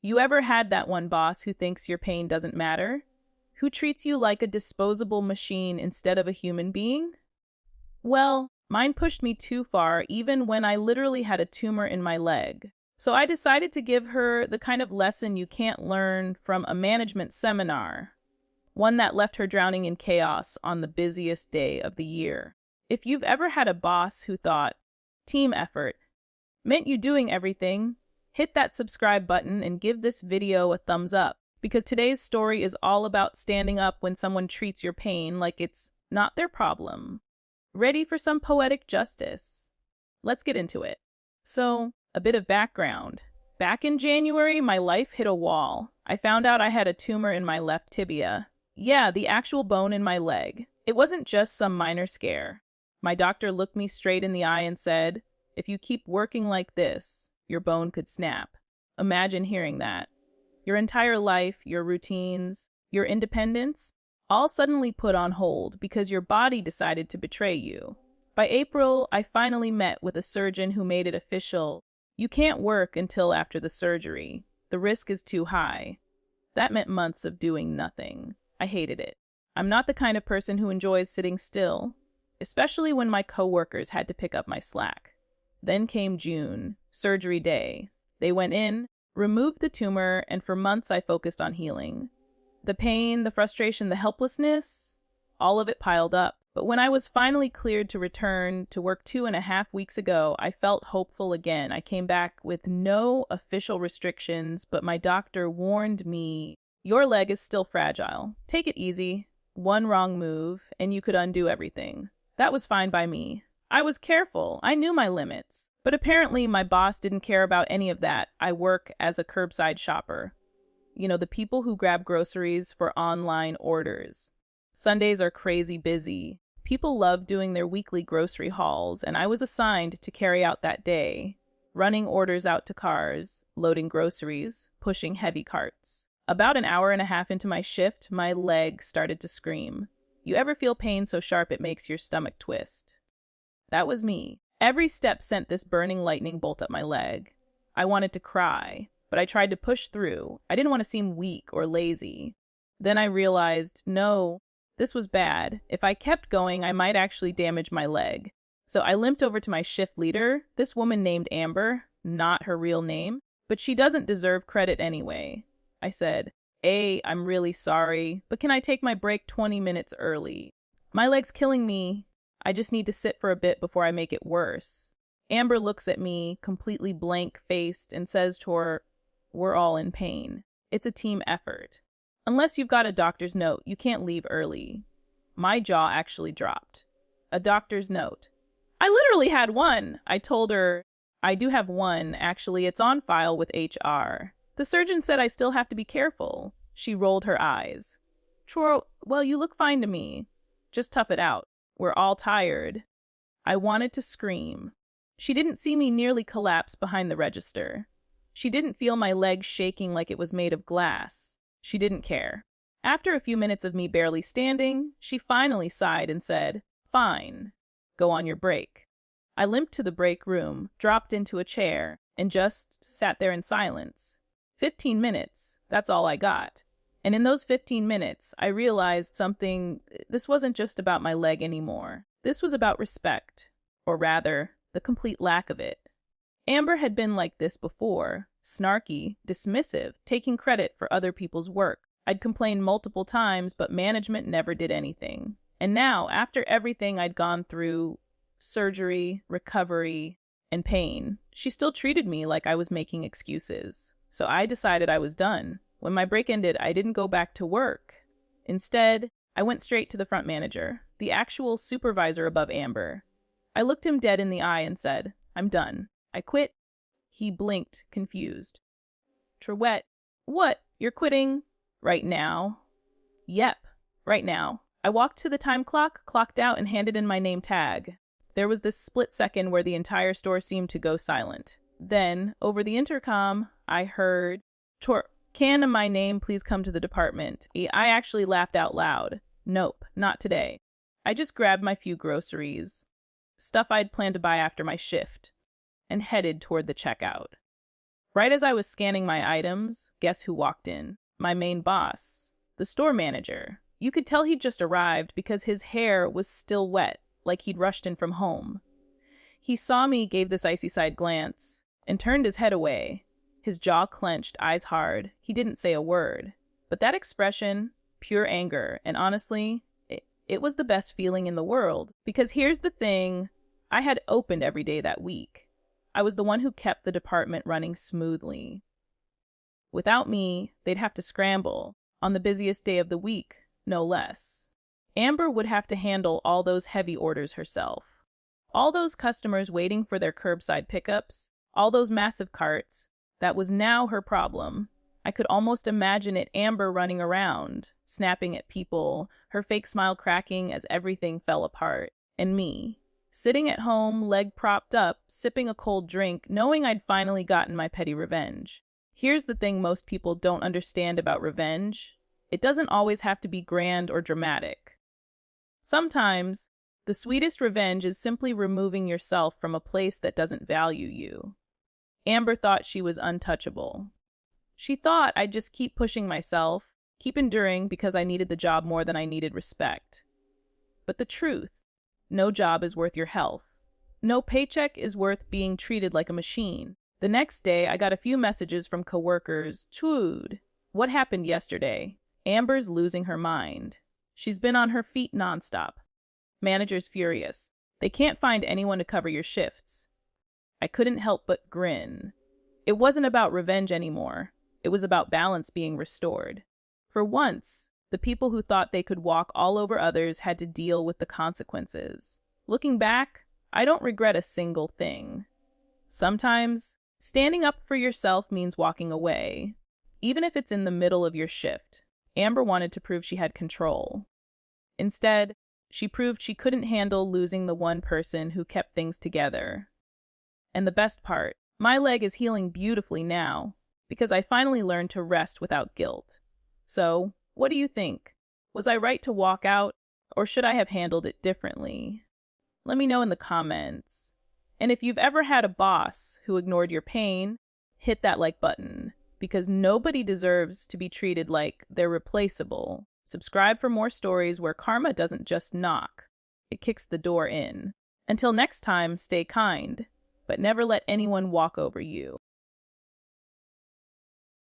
You ever had that one boss who thinks your pain doesn't matter? Who treats you like a disposable machine instead of a human being? Well, mine pushed me too far even when I literally had a tumor in my leg. So I decided to give her the kind of lesson you can't learn from a management seminar, one that left her drowning in chaos on the busiest day of the year. If you've ever had a boss who thought team effort meant you doing everything, hit that subscribe button and give this video a thumbs up, because today's story is all about standing up when someone treats your pain like it's not their problem. Ready for some poetic justice? Let's get into it. So, a bit of background. Back in January, my life hit a wall. I found out I had a tumor in my left tibia. Yeah, the actual bone in my leg. It wasn't just some minor scare. My doctor looked me straight in the eye and said, "If you keep working like this, your bone could snap." Imagine hearing that. Your entire life, your routines, your independence, all suddenly put on hold because your body decided to betray you. By April, I finally met with a surgeon who made it official. You can't work until after the surgery. The risk is too high. That meant months of doing nothing. I hated it. I'm not the kind of person who enjoys sitting still, especially when my coworkers had to pick up my slack. Then came June, surgery day. They went in, removed the tumor, and for months I focused on healing. The pain, the frustration, the helplessness, all of it piled up. But when I was finally cleared to return to work 2.5 weeks ago, I felt hopeful again. I came back with no official restrictions, but my doctor warned me, "Your leg is still fragile. Take it easy. One wrong move, and you could undo everything." That was fine by me. I was careful. I knew my limits. But apparently my boss didn't care about any of that. I work as a curbside shopper. You know, the people who grab groceries for online orders. Sundays are crazy busy. People love doing their weekly grocery hauls, and I was assigned to carry out that day, running orders out to cars, loading groceries, pushing heavy carts. About an hour and a half into my shift, my leg started to scream. You ever feel pain so sharp it makes your stomach twist? That was me. Every step sent this burning lightning bolt up my leg. I wanted to cry, but I tried to push through. I didn't want to seem weak or lazy. Then I realized, no, this was bad. If I kept going, I might actually damage my leg. So I limped over to my shift leader, this woman named Amber, not her real name, but she doesn't deserve credit anyway. I said, I'm really sorry, but can I take my break 20 minutes early? My leg's killing me. I just need to sit for a bit before I make it worse. Amber looks at me, completely blank-faced, and says to her, "We're all in pain. It's a team effort. Unless you've got a doctor's note, you can't leave early." My jaw actually dropped. A doctor's note. I literally had one. I told her, "I do have one. Actually, it's on file with HR. The surgeon said I still have to be careful." She rolled her eyes. Well, you look fine to me. Just tough it out. We're all tired." I wanted to scream. She didn't see me nearly collapse behind the register. She didn't feel my leg shaking like it was made of glass. She didn't care. After a few minutes of me barely standing, she finally sighed and said, "Fine. Go on your break." I limped to the break room, dropped into a chair, and just sat there in silence. 15 minutes, that's all I got. And in those 15 minutes, I realized something. This wasn't just about my leg anymore. This was about respect, or rather, the complete lack of it. Amber had been like this before, snarky, dismissive, taking credit for other people's work. I'd complained multiple times, but management never did anything. And now, after everything I'd gone through, surgery, recovery, and pain, she still treated me like I was making excuses. So I decided I was done. When my break ended, I didn't go back to work. Instead, I went straight to the front manager, the actual supervisor above Amber. I looked him dead in the eye and said, "I'm done. I quit." He blinked, confused. "Truett, what? You're quitting? Right now?" "Yep, right now." I walked to the time clock, clocked out, and handed in my name tag. There was this split second where the entire store seemed to go silent. Then, over the intercom, I heard, "Can my name please come to the department?" I actually laughed out loud. Nope, not today. I just grabbed my few groceries, stuff I'd planned to buy after my shift, and headed toward the checkout. Right as I was scanning my items, guess who walked in? My main boss, the store manager. You could tell he'd just arrived because his hair was still wet, like he'd rushed in from home. He saw me, gave this icy side glance, and turned his head away. His jaw clenched, eyes hard. He didn't say a word. But that expression, pure anger, and honestly, it was the best feeling in the world. Because here's the thing, I had opened every day that week. I was the one who kept the department running smoothly. Without me, they'd have to scramble, on the busiest day of the week, no less. Amber would have to handle all those heavy orders herself. All those customers waiting for their curbside pickups, all those massive carts, that was now her problem. I could almost imagine it, Amber running around, snapping at people, her fake smile cracking as everything fell apart. And me, sitting at home, leg propped up, sipping a cold drink, knowing I'd finally gotten my petty revenge. Here's the thing most people don't understand about revenge. It doesn't always have to be grand or dramatic. Sometimes, the sweetest revenge is simply removing yourself from a place that doesn't value you. Amber thought she was untouchable. She thought I'd just keep pushing myself, keep enduring because I needed the job more than I needed respect. But the truth, no job is worth your health. No paycheck is worth being treated like a machine. The next day, I got a few messages from coworkers. Dude, what happened yesterday? Amber's losing her mind. She's been on her feet nonstop. Manager's furious. They can't find anyone to cover your shifts. I couldn't help but grin. It wasn't about revenge anymore. It was about balance being restored. For once, the people who thought they could walk all over others had to deal with the consequences. Looking back, I don't regret a single thing. Sometimes, standing up for yourself means walking away, even if it's in the middle of your shift. Amber wanted to prove she had control. Instead, she proved she couldn't handle losing the one person who kept things together. And the best part, my leg is healing beautifully now, because I finally learned to rest without guilt. So, what do you think? Was I right to walk out, or should I have handled it differently? Let me know in the comments. And if you've ever had a boss who ignored your pain, hit that like button, because nobody deserves to be treated like they're replaceable. Subscribe for more stories where karma doesn't just knock, it kicks the door in. Until next time, stay kind, but never let anyone walk over you.